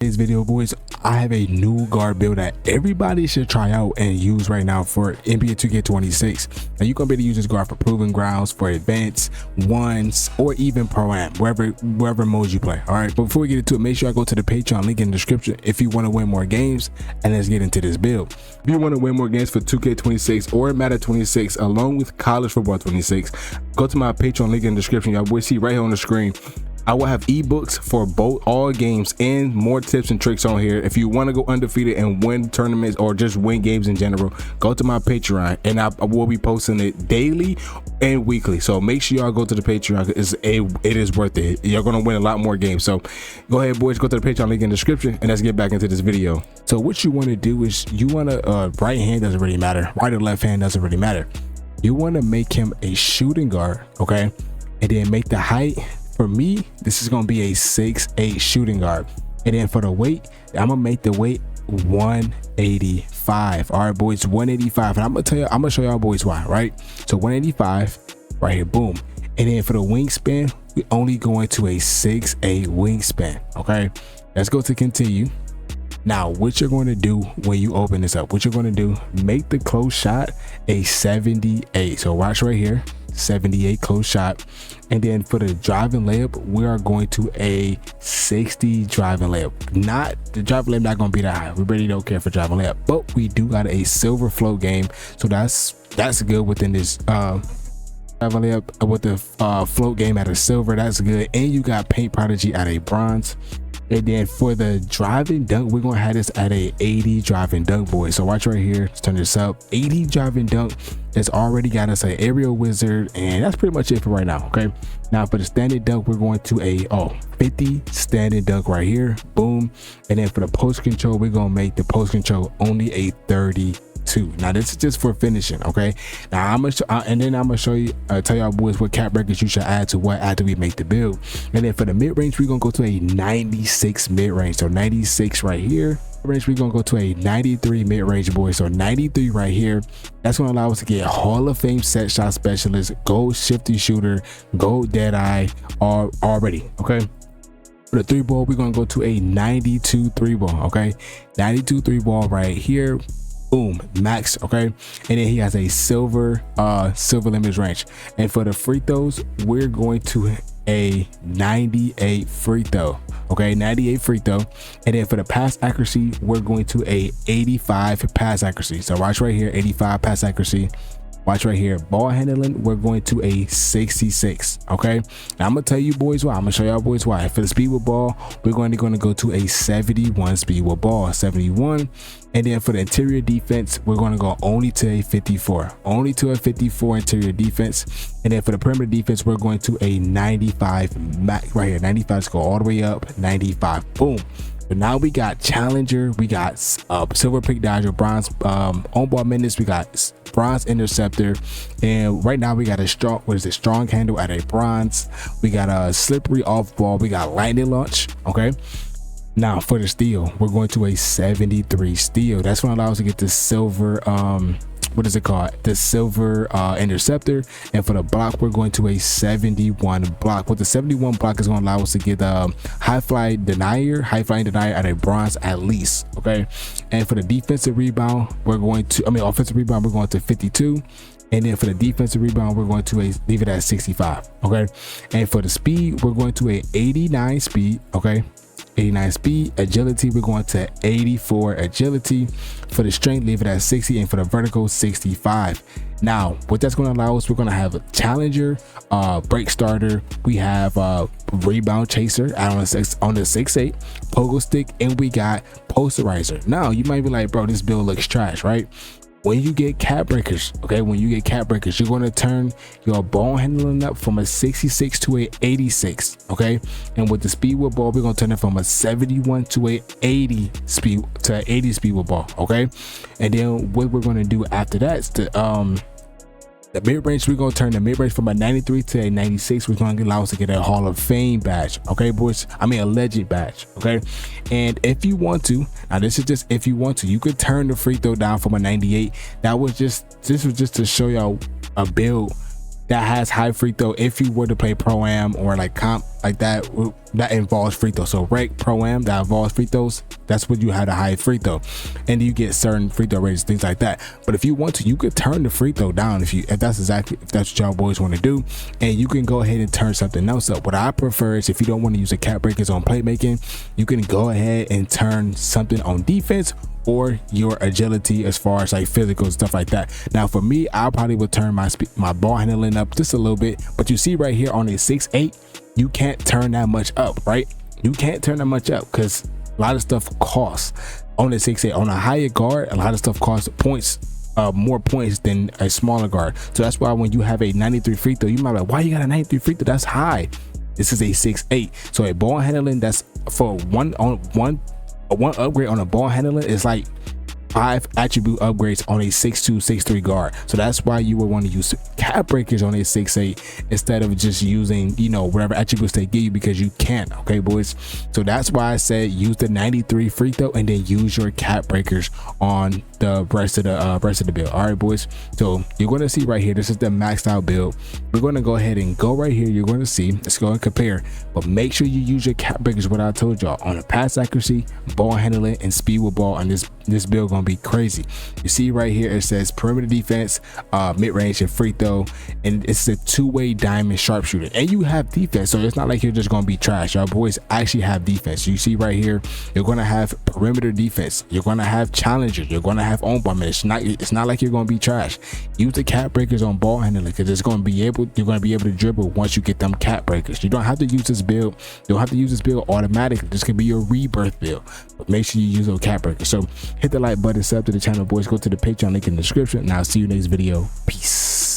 Today's video, boys, I have a new guard build that everybody should try out and use right now for NBA 2K26. Now you're gonna be able to use this guard for proving grounds, for advanced ones, or even pro am, wherever modes you play. All right, but before we get into it, make sure I go to the Patreon link in the description if you want to win more games. And let's get into this build. If you want to win more games for 2K26 or Madden 26 along with college football 26, go to my Patreon link in the description. Y'all will see right here on the screen. I will have ebooks for all games and more tips and tricks on here. If you want to go undefeated and win tournaments or just win games in general, go to my Patreon and I will be posting it daily and weekly. So make sure y'all go to the Patreon. It is worth it. You're going to win a lot more games. So go ahead, boys, go to the Patreon link in the description and let's get back into this video. So what you want to do is you want to right hand doesn't really matter. Right or left hand doesn't really matter. You want to make him a shooting guard, okay? And then make the height. For me, this is going to be a 6'8" shooting guard. And then for the weight, I'm going to make the weight 185. All right, boys, 185. And I'm going to show y'all boys why, right? So 185 right here, boom. And then for the wingspan, we're only going to a 6'8" wingspan, okay? Let's go to continue. Now, what you're going to do when you open this up, what you're going to do, make the close shot a 78. So watch right here. 78 close shot. And then for the driving layup, we are going to a 60 driving layup. Not the driving layup, not going to be that high. We really don't care for driving layup, but we do got a silver float game, so that's good within this driving layup with the float game at a silver. That's good. And you got paint prodigy at a bronze. And then for the driving dunk, we're gonna have this at a 80 driving dunk, boys. So watch right here. Let's turn this up. 80 driving dunk. It's already got us an aerial wizard, and that's pretty much it for right now. Okay. Now for the standing dunk, we're going to a 50 standing dunk right here. Boom. And then for the post control, we're gonna make the post control only a 32. Now this is just for finishing, okay? Now I'm gonna show you, tell y'all boys what cap breakers you should add to what after we make the build. And then for the mid range, we're gonna go to a 96 mid range. So 96 right here. Range, we're gonna go to a 93 mid range, boys. So 93 right here. That's gonna allow us to get Hall of Fame set shot specialist, gold shifty shooter, gold dead eye already, okay? For the three ball, we're gonna go to a 92 three ball, okay? 92 three ball right here. Boom, max, okay? And then he has a silver limit range. And for the free throws, we're going to a 98 free throw, okay? 98 free throw. And then for the pass accuracy, we're going to a 85 pass accuracy. So watch right here, 85 pass accuracy. Watch right here, ball handling, we're going to a 66, okay? Now I'm gonna tell you boys why. I'm gonna show y'all boys why. For the speed with ball, we're going to go to a 71 speed with ball, 71. And then for the interior defense, we're going to go only to a 54, only to a 54 interior defense. And then for the perimeter defense, we're going to a 95 max right here, 95. Let's go all the way up, 95, boom. So now we got challenger, we got silver pick dodger, bronze on ball minutes, we got bronze interceptor, and right now we got a strong handle at a bronze. We got a slippery off ball, we got lightning launch, okay? Now for the steal, we're going to a 73 steal. That's what allows us to get the silver what is it called, the silver interceptor. And for the block, we're going to a 71 block. With the 71 block is going to allow us to get high flying denier at a bronze at least, okay? And for the defensive rebound, we're going to offensive rebound, we're going to 52. And then for the defensive rebound, we're going to leave it at 65, okay? And for the speed, we're going to a 89 speed, okay? 89 speed. Agility, we're going to 84 agility. For the strength, leave it at 60, and for the vertical, 65. Now what that's going to allow us, we're going to have a challenger, break starter, we have rebound chaser on the 6'8", pogo stick, and we got posterizer. Now you might be like, bro, this build looks trash, right? When you get cap breakers, okay, when you get cap breakers, you're going to turn your ball handling up from a 66 to a 86, okay? And with the speed with ball, we're going to turn it from a 71 to a 80 speed with ball, okay? And then what we're going to do after that is the mid range, we're going to turn the mid range from a 93 to a 96, which is going to allow us to get a Hall of Fame badge, okay, boys? I mean a legend badge, okay? And if you want to, now this is just if you want to, you could turn the free throw down from a 98. This was just to show y'all a build that has high free throw. If you were to play pro-am or like comp like that involves free throw. So rec, pro-am, that involves free throws, that's what you have the high free throw, and you get certain free throw rates, things like that. But if you want to, you could turn the free throw down if that's what y'all boys want to do, and you can go ahead and turn something else up. What I prefer is, if you don't want to use the cap breakers on playmaking, you can go ahead and turn something on defense or your agility as far as like physical and stuff like that. Now for me, I probably would turn my ball handling up just a little bit, but you see right here on a 6'8", you can't turn that much up, right? You can't turn that much up because a lot of stuff costs on the 6'8". On a higher guard, a lot of stuff costs points, more points than a smaller guard. So that's why when you have a 93 free throw, you might be like, why you got a 93 free throw? That's high. This is a 6'8". So a ball handling, that's for one upgrade on a ball handler is like 5 attribute upgrades on a 6'2", 6'3" guard. So that's why you would want to use cap breakers on a 6'8" instead of just using, you know, whatever attributes they give you, because you can't. Okay, boys. So that's why I said use the 93 free throw and then use your cap breakers on the rest of the build. All right, boys. So you're going to see right here, this is the maxed out build. We're going to go ahead and go right here. You're going to see, let's go and compare, but make sure you use your cap breakers, what I told y'all, on the pass accuracy, ball handling, and speed with ball. And this build gonna be crazy. You see right here, it says perimeter defense, mid-range, and free throw, and it's a two-way diamond sharpshooter, and you have defense. So it's not like you're just gonna be trash. Y'all boys actually have defense. You see right here, you're gonna have perimeter defense, you're gonna have challenger, you're gonna have on ball. It's not like you're gonna be trash. Use the cap breakers on ball handling, because you're gonna be able to dribble once you get them cap breakers. You don't have to use this build. You don't have to use this build automatically. This could be your rebirth build, but make sure you use those cap breakers. So hit the like button, sub to the channel, boys. Go to the Patreon link in the description, and I'll see you next video. Peace.